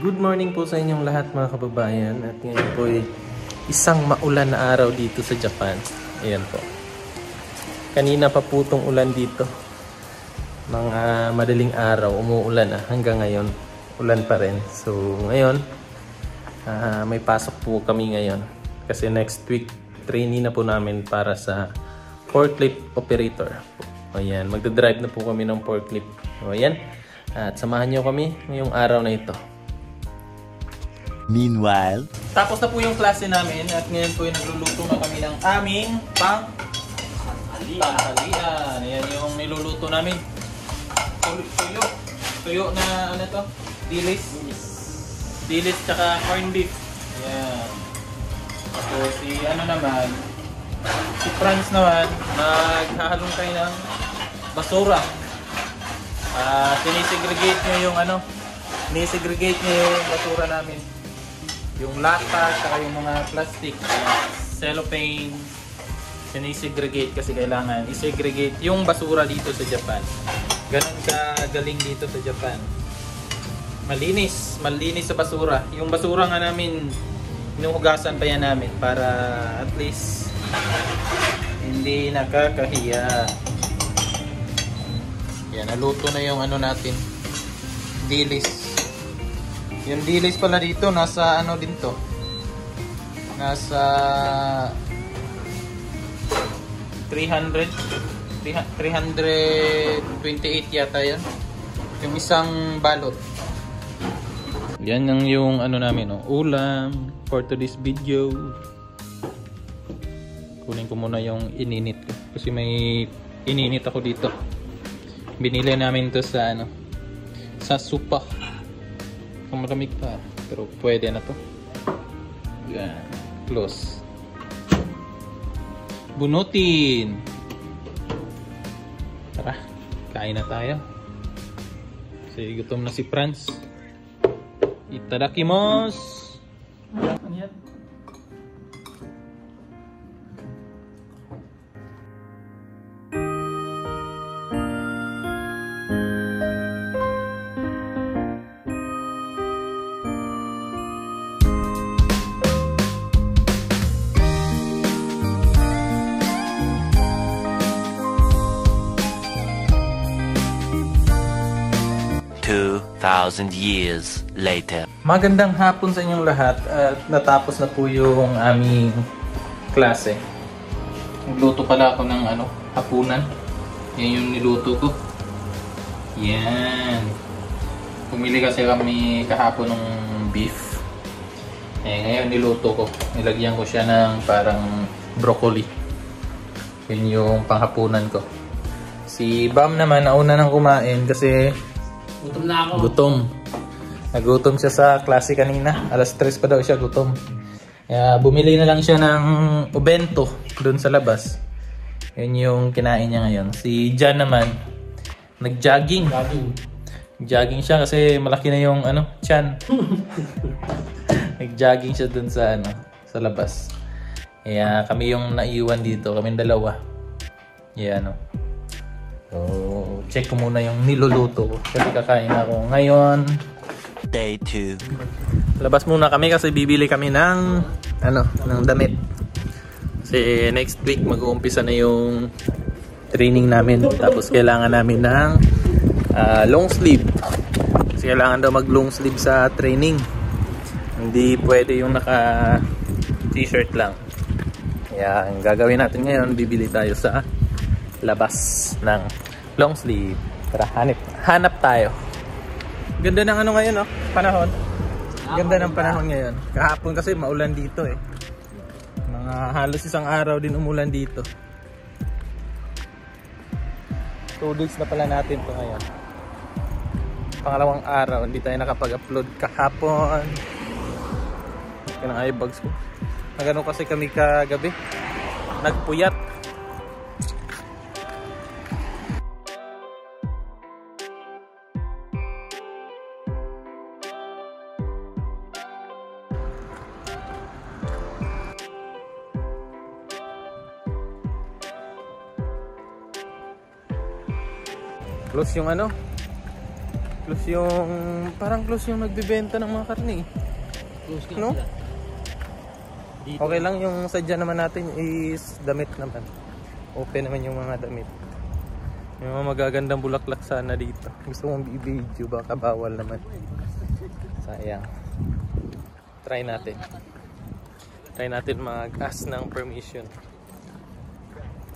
Good morning po sa inyong lahat mga kababayan. At ngayon po ay isang maulan na araw dito sa Japan. Ayan po. Kanina pa po itong ulan dito. Mga madaling araw, umuulan na. Hanggang ngayon, ulan pa rin. So ngayon, may pasok po kami ngayon. Kasi next week, trainee na po namin para sa forklift operator. Ayan, magdadrive na po kami ng forklift. Ayan. At samahan nyo kami ngayong araw na ito. Meanwhile, tapos na po yung klase namin at ngayon po yung nagluluto na kami ng aming tanghalian. Ayan yung niluluto namin. Tuyo na ano to? Dilis. Dilis tsaka corned beef. Ayan. Tapos si ano naman, si Franz naman, maghahalong tayo ng basura. Sinisegregate nyo yung ano, sinisegregate nyo yung basura namin. Yung lata, saka yung mga plastic, cellophane, sinisegregate kasi kailangan isegregate yung basura dito sa Japan. Ganun ka galing dito sa Japan. Malinis sa basura. Yung basura nga namin, hinuhugasan pa yan namin para at least hindi nakakahiya. Yan, naluto na yung ano natin, dilis. Yung dilis pala dito, nasa ano din to, nasa 328 yata yan, yung isang balot. Yan yung ano namin, no? Ulam for today's video. Kunin ko muna yung ininit ko kasi may ininit ako dito. Binili namin to sa ano, sa Supa. Kung malamig pa, pero pwede na to. Yan, close. Bunutin. Tara, kain na tayo. Kasi gutom na si Franz. Itadakimasu. Ano yan? 2,000 years later. Magandang hapon sa inyong lahat at natapos na po yung aming klase. Nagluto pala ako ng ano, hapunan. Yan yung niluto ko. Yan. Pumili kasi kami kahapon ng beef. Ngayon niluto ko. Nilagyan ko siya ng parang broccoli. Yan yung panghapunan ko. Si Bam naman nauna nang kumain kasi gutom na ako. Gutom. Nagutom siya sa klase kanina. Alas 3 pa daw siya gutom. Kaya bumili na lang siya ng obento doon sa labas. Yun yung kinain niya ngayon. Si Jan naman, nag-jogging. Jogging siya kasi malaki na yung ano, tiyan. Nag-jogging siya doon sa ano, sa labas. Kaya kami yung naiwan dito, kaming dalawa. Yan, ano. So, check ko muna yung niluluto ko kasi kakain ako ngayon. Day 2. Labas muna kami kasi bibili kami ng ano, ng damit. Kasi next week mag-uumpisa na yung training namin. Tapos kailangan namin ng long sleeve. Kasi kailangan daw mag long sleeve sa training. Hindi pwede yung naka t-shirt lang. Kaya ang gagawin natin ngayon, bibili tayo sa labas ng long sleeve. Tara, hanap tayo. Ganda ng ano ngayon, oh, panahon. Ganda ng panahon ngayon. Kahapon kasi maulan dito eh. Mga halos isang araw din umulan dito. 2 days na pala natin to ngayon. Pangalawang araw, hindi tayo nakapag-upload kahapon. Kanang eyebags ko. Nagano kasi kami kagabi. Nagpuyat. Close yung ano, Close yung, parang close yung nagbibenta ng mga karne. No? Okay lang yung sadya naman natin is damit naman. Open naman yung mga damit. Yung mga magagandang bulaklak sana dito. Gusto mong i-video, baka bawal naman. Sayang. Try natin. Try natin mag-ask ng permission.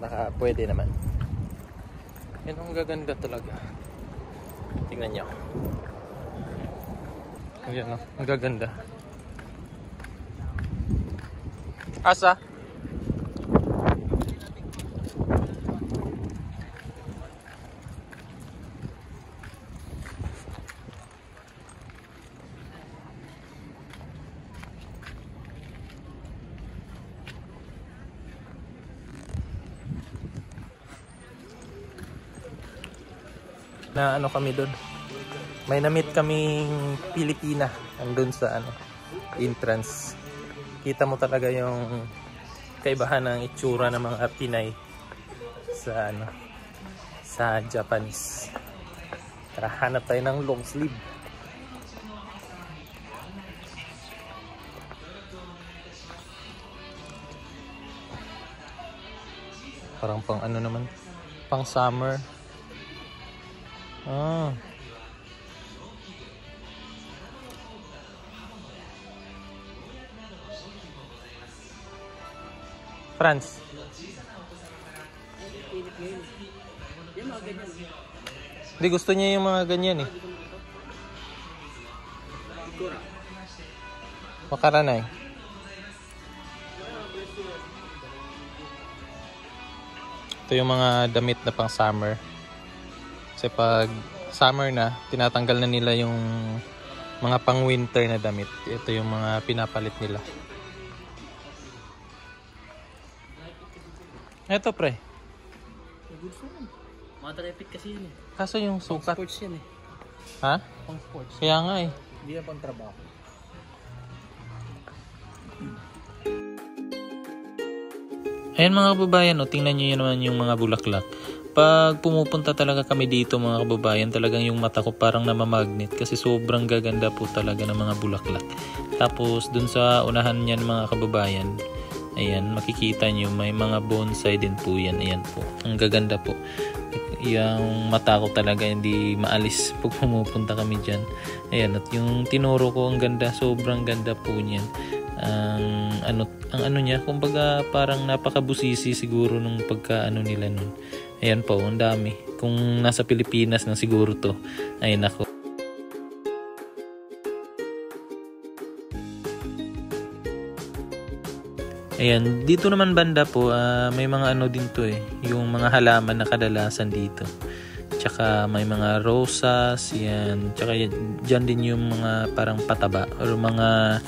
Baka pwede naman. Yan ang gaganda talaga. Tingnan nyo. Ayan o, ang gaganda. Asa? Na ano kami doon. May na-meet kaming Pilipina andun sa ano, entrance. Kita mo talaga yung kaibahan ng itsura ng mga Pinay sa ano, sa Japanese. Tara, hanap tayo ng long sleeve. Parang pang ano naman, pang summer. Ah. France. Hindi, gusto niya yung mga ganyan eh. Makaranay. Ito yung mga damit na pang summer. Kasi pag summer na, tinatanggal na nila yung mga pang winter na damit. Ito yung mga pinapalit nila. Ito pre. Matrepit kasi yun eh. Kaso yung sukat. Sports yan eh. Ha? Pang sports. Kaya nga eh. Hindi na pang trabaho. Ayan mga kababayan, o, tingnan nyo yun naman yung mga bulaklak. Pag pumupunta talaga kami dito mga kababayan, talagang yung mata ko parang namamagnet kasi sobrang gaganda po talaga ng mga bulaklak. Tapos dun sa unahan niyan mga kababayan, ayan, makikita nyo may mga bonsai din po yan. Ayan po, ang gaganda po. Yung mata ko talaga hindi maalis pag pumupunta kami dyan. Ayan, at yung tinuro ko, ang ganda, sobrang ganda po niyan. Ang ano niya, kumbaga parang napakabusisi siguro nung pagkaano nila nun. Ayan po, ang dami. Kung nasa Pilipinas na siguro to, ay nako. Ayan, dito naman banda po, may mga ano din to eh, yung mga halaman na kadalasan dito. Tsaka may mga rosas, yan. Tsaka dyan din yung mga parang pataba or mga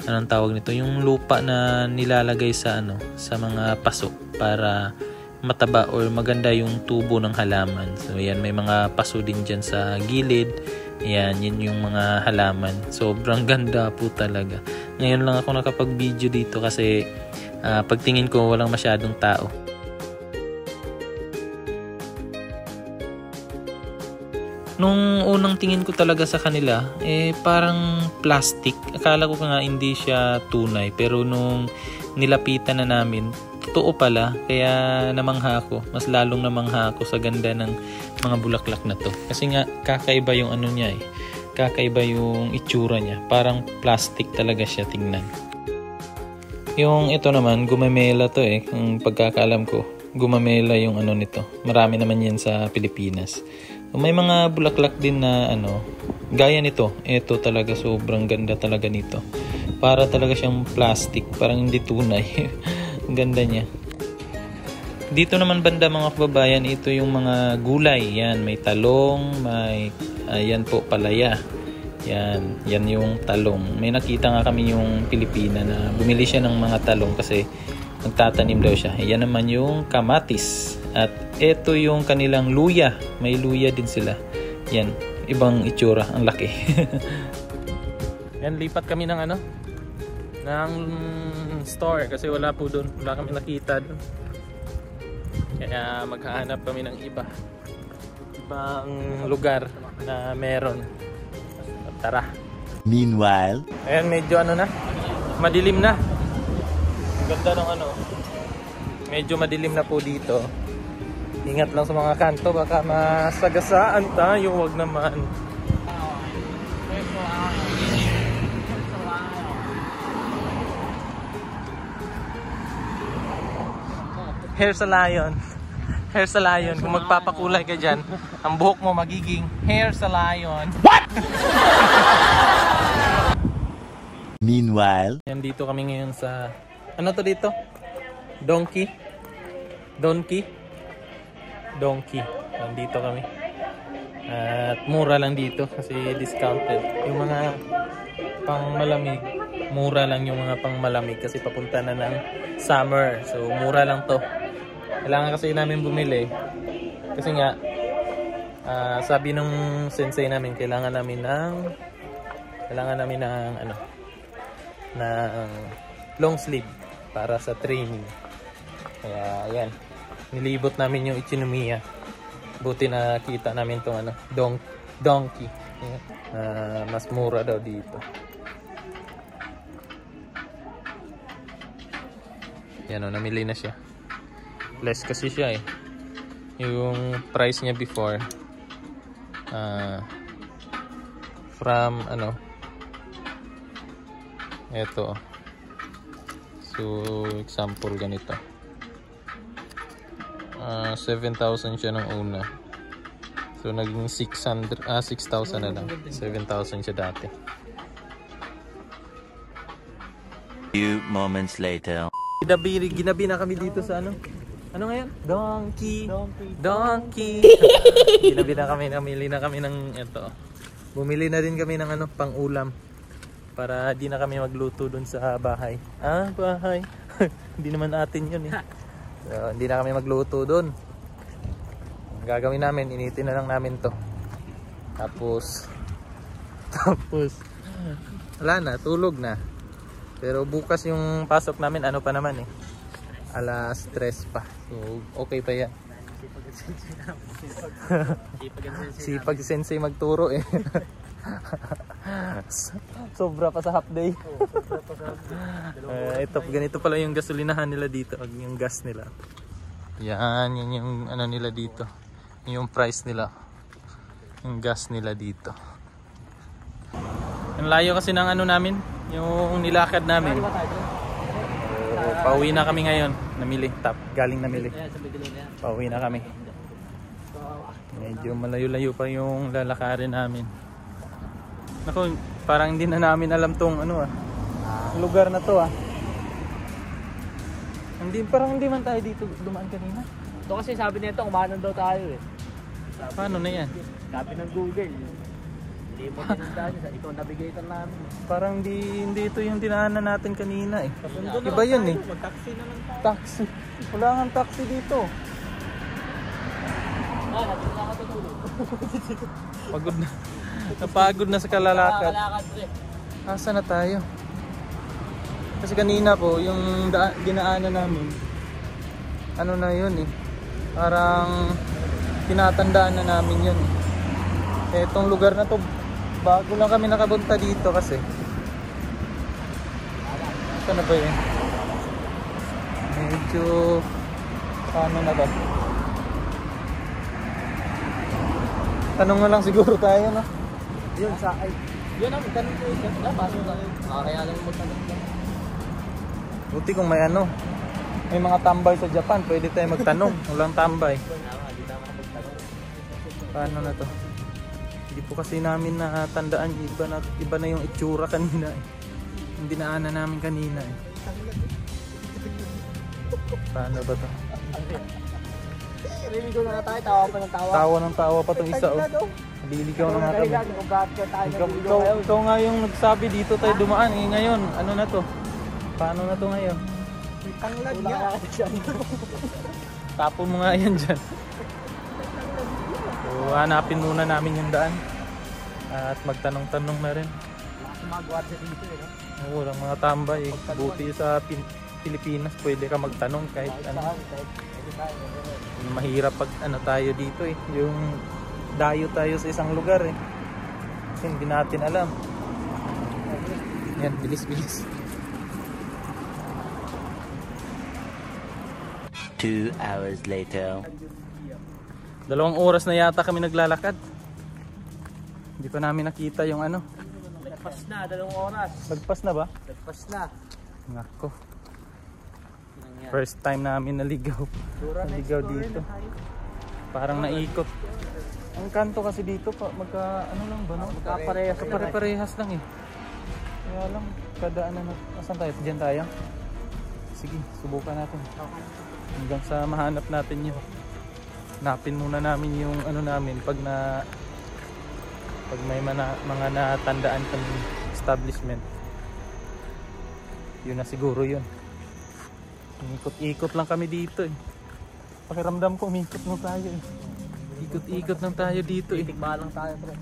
anong tawag nito, yung lupa na nilalagay sa ano, sa mga paso para mataba or maganda yung tubo ng halaman. So yan, may mga paso din dyan sa gilid. Yan, yun yung mga halaman. Sobrang ganda po talaga. Ngayon lang ako nakapag-video dito kasi pagtingin ko walang masyadong tao. Nung unang tingin ko talaga sa kanila, parang plastic. Akala ko nga hindi siya tunay. Pero nung nilapitan na namin, totoo pala. Kaya namangha ako. Mas lalong namangha ako sa ganda ng mga bulaklak na to. Kasi nga, kakaiba yung ano niya eh. Kakaiba yung itsura niya. Parang plastic talaga siya tingnan. Yung ito naman, gumamela to eh. Kung pagkakaalam ko, gumamela yung ano nito. Marami naman yan sa Pilipinas. May mga bulaklak din na ano, gaya nito. Ito talaga sobrang ganda talaga nito. Para talaga siyang plastic, parang hindi tunay. Ganda niya. Dito naman banda mga kababayan, ito yung mga gulay. Yan, may talong, may yan po, palaya. Yan yung talong. May nakita nga kami yung Pilipina na bumili siya ng mga talong kasi nagtatanim daw siya. Yan naman yung kamatis. At ito yung kanilang luya. May luya din sila. Yan, ibang itsura, ang laki. Yan, lipat kami ng ano, ng store kasi wala po doon. Wala kami nakita doon. Kaya maghahanap kami ng iba. ibang lugar na meron. Tara. Meanwhile, Ayan, medyo ano na, madilim na. Ang ganda ng ano, medyo madilim na po dito. Ingat lang sa mga kanto, baka masagasaan tayo, wag naman. Hair sa lion. Hair sa lion. Kung magpapakulay ka dyan, ang buhok mo magiging hair sa lion. meanwhile, Yan, dito kami ngayon sa... Ano to dito? Donkey? Donkey? Donkey. Nandito kami. At mura lang dito kasi discounted. Yung mga pang malamig, mura lang yung mga pang malamig kasi papunta na ng summer. So mura lang to. Kailangan kasi namin bumili. Kasi nga, sabi nung sensei namin, kailangan namin ng ano, ng long sleeve para sa training. Kaya ayan, nilibot namin yung Ichinomiya. Buti na kita namin tong ano, donkey. Ayan. Mas mura daw dito. Yan o, namili na siya. Less kasi siya eh. Yung price niya before from ano, eto. So example ganito, 7,000 siya nung una. So naging 6,000 na lang. 7,000 siya dati. few moments later. Ginabi na kami dito sa ano? Ano ngayon? Donkey. Ginabi na kami, namili na kami ng ito. Bumili na din kami ng ano, pang ulam. Para di na kami magluto dun sa bahay. Bahay. Hindi naman atin yun eh. So, hindi na kami magluto dun. Ang gagawin namin, initin na lang namin to. Tapos wala na, tulog na. Pero bukas yung pasok namin, ano pa naman eh, alas 3 pa. So okay pa yan. Sipag sensei magturo eh. Sobra pa sa half day. Ito, ganito pala yung gasolinahan nila dito, yung gas nila. Yan yung ano nila dito, yung price nila, yung gas nila dito. Ang layo kasi ng ano namin, yung nilakad namin. Pauwi na kami ngayon. Galing namili. Pauwi na kami. Medyo malayo-layo pa yung lalakarin namin. Naku, parang hindi na namin alam tong ano lugar na to Parang hindi man tayo dito dumaan kanina. Ito kasi sabi nito, umanan daw tayo eh. Paano na yan? Sabi ng Google. Hindi mo tinandaan sa ikaw navigator namin. Parang hindi ito yung dinaanan natin kanina eh. Iba yun eh. Mag-taxi naman tayo. Taxi. Wala kang taxi dito. Natin na katutulog. Pagod na. Napagod na sa kalalakad. Kalakad eh. Asa na tayo? Kasi kanina po, yung dinaanan namin, ano na yun eh. Parang tinatandaan na namin yun eh. Etong lugar na to, bago lang kami nakabunta dito kasi. Saan na ba yun? Medyo paano na ba? Tanong na lang siguro tayo, no? Yun sa ay. Yun ang tanong ko isa. Pasok na. Kaya lang magtanong lang. Buti kung may ano, may mga tambay sa Japan, pwede tayo magtanong. Walang tambay. Paano na to? Hindi po kasi namin natandaan, iba na yung itsura kanina eh. Yung dinaanan namin kanina eh. Paano ba to? Naliligaw na tayo, tawa pa ng tawa. Tawa ng tawa pa tong isa oh. Naliligaw na nga kami. Ikaw nga yung nagsabi dito tayo dumaan eh. Ngayon, ano na to? Paano na to ngayon? Tanglag niya. Tapon mo nga yan dyan. So hanapin muna namin yung daan. At magtanong-tanong na rin. Magwat sa dito eh. Oo, walang mga tambay eh. Buti sa Pilipinas pwede ka magtanong kahit ano. Mahirap pag ano tayo dito eh. Yung dayo tayo sa isang lugar eh. Kasi hindi natin alam. Yan, bilis. 2 hours later. 2 oras na yata kami naglalakad. Hindi pa namin nakita yung ano. Lagpas na, 2 oras. Lagpas na ba? Lagpas na. Nako. First time namin naligaw. Naligaw dito. Parang naikot. Ang kanto kasi dito pa ano lang ba no? Pare-parehas lang eh. Kaya lang kada ano na. Asan tayo? Diyan tayo. Sige, subukan natin. Hanggang sa mahanap natin yun. Hanapin muna namin yung ano namin pag may mga natandaan kami establishment. Yun na siguro yun. Ikot-ikot lang kami dito eh. Pakiramdam ko umikot lang tayo eh. Ikot-ikot lang tayo dito eh. Tikbalang tayo, pre.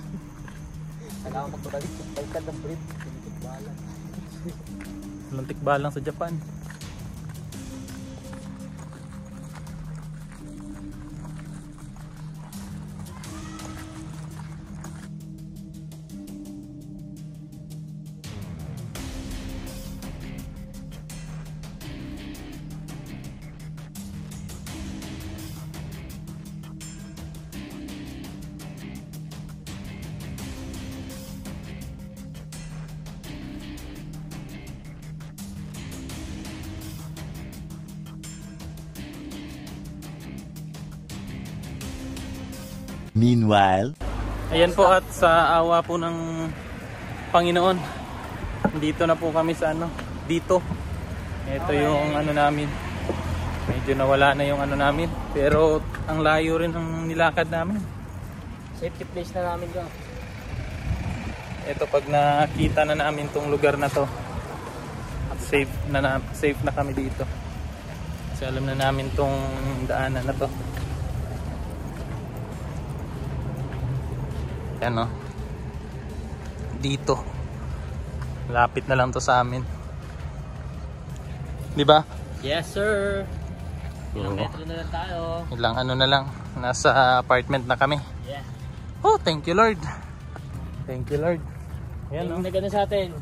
Kailangan magbalik ng breed. Tikbalang. Walang tikbalang sa Japan. Meanwhile, Ayan po at sa awa po ng Panginoon, dito na po kami sa ano, dito. Ito yung ano namin. Medyo nawala na yung ano namin, pero ang layo rin ng nilakad namin. Safety place na namin doon. Ito pag nakita na namin tong lugar na to, safe na kami dito. Kasi alam na namin tong daanan na to. Yan o. Dito. Lapit na lang to sa amin. Di ba? Yes, sir. Ilang metro na lang tayo. Ilang ano na lang. Nasa apartment na kami. Yeah. Oh, thank you Lord. Thank you Lord. Yan o. Yung nagano sa atin.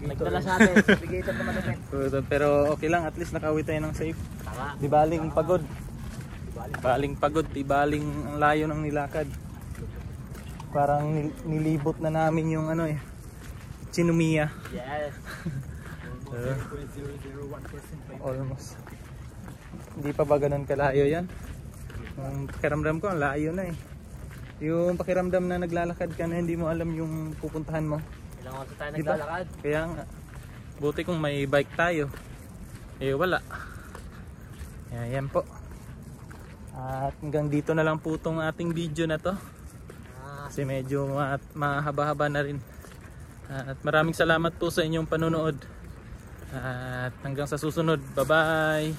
Nagdala sa atin. Navigator naman natin. Pero okay lang. At least nakauwi tayo ng safe. Tama. Di baling pagod. Baling pagod. Di baling ang layo ng nilakad. Parang nilibot na namin yung ano eh. Chinomiya. Yes. 0.001% almost. Hindi pa ba ganun kalayo yan? Ang pakiramdam ko ang layo na eh. Yung pakiramdam na naglalakad ka na hindi mo alam yung pupuntahan mo. Ilang oras tayo Diba? naglalakad? Kaya nga, buti kung may bike tayo. Eh wala. Yan po. At hanggang dito na lang po itong ating video na to. Kasi medyo mahaba-haba na rin. At maraming salamat po sa inyong panonood. At hanggang sa susunod. Bye-bye!